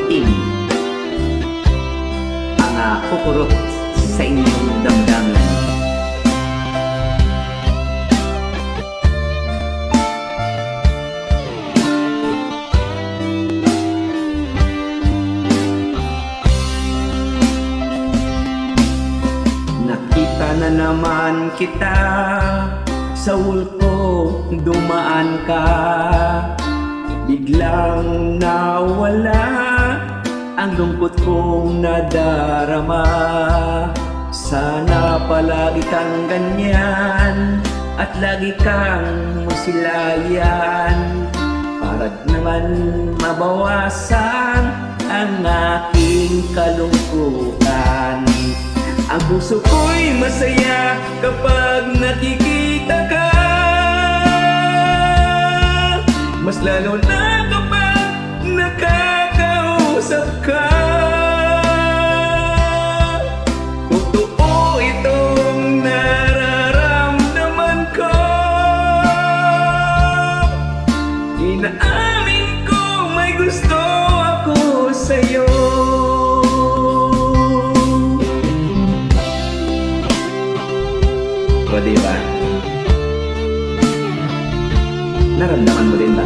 bitin ang kukurot sa inyong damdamin. Nakita na naman kita sa ulpo, dumaan ka. Biglang nawala ang lungkot kong nadarama. Sana palagi kang ganyan at lagi kang masilayan, para naman mabawasan ang aking kalungkutan. Ang puso ko'y masaya kapag nakikita ka, mas lalo na kapag nakakausap ka. Totoo itong nararamdaman ko, inaamin ko may gusto ako sa'yo. O diba? Naramdaman mo din ba?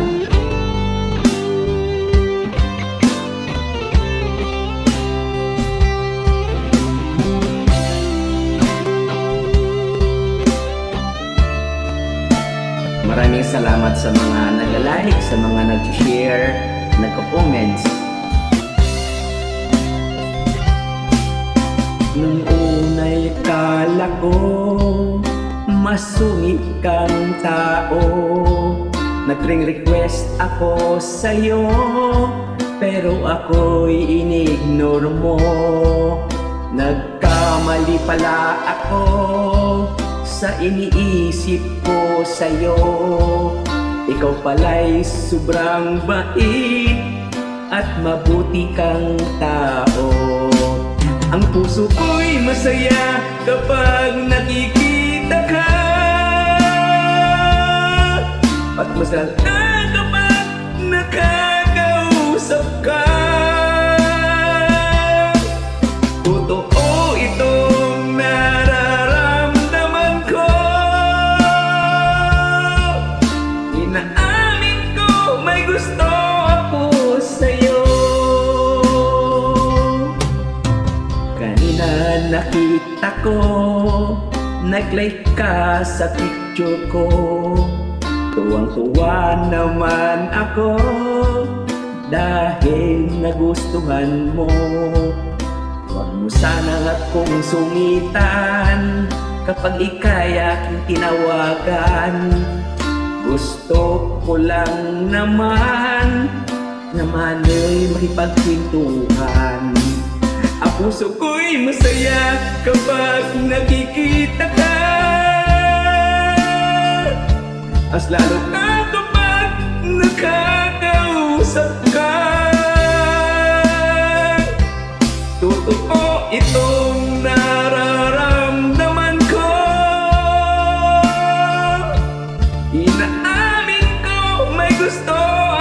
Maraming salamat sa mga nag-like, sa mga nag-share, nag-comments. Nung una'y kala ko masungit kang tao, nag-request ako sa'yo, pero ako'y in-ignore mo. Nagkamali pala ako sa iniisip ko sa'yo. Ikaw pala'y sobrang bait at mabuti kang tao. Ang puso ko'y masaya kapag nakikita ka, at masaya kapag nakakausap ka. Totoo itong nararamdaman ko, inaamin ko may gusto ako sa'yo. Kanina nakita ko, nag-like ka sa picture ko. Tuwang-tuwa naman ako dahil nagustuhan mo. Huwag mo sana akong sungitan kapag ika'y aking tinawagan. Gusto ko lang naman ay makipagkwentuhan. Ang puso ko'y masaya kapag nakikita ka, as lalo ka kapag nakakausap ka. Totoo itong nararamdaman ko, inaamin ko may gusto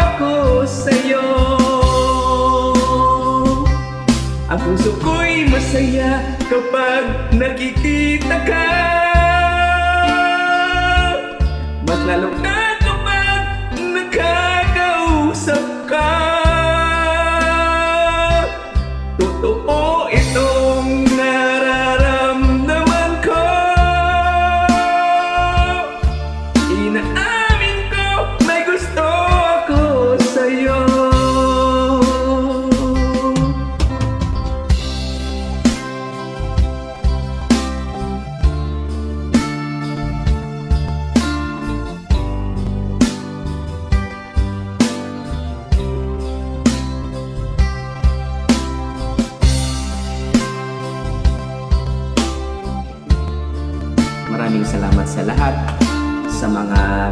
ako sa'yo. Ang puso ko'y masaya kapag nakikita ka, mas lalo na kapag nakakausap ka. Totoo itong nararamdaman ko, inaamin ko may gusto ako sa'yo. Maraming salamat sa lahat, sa mga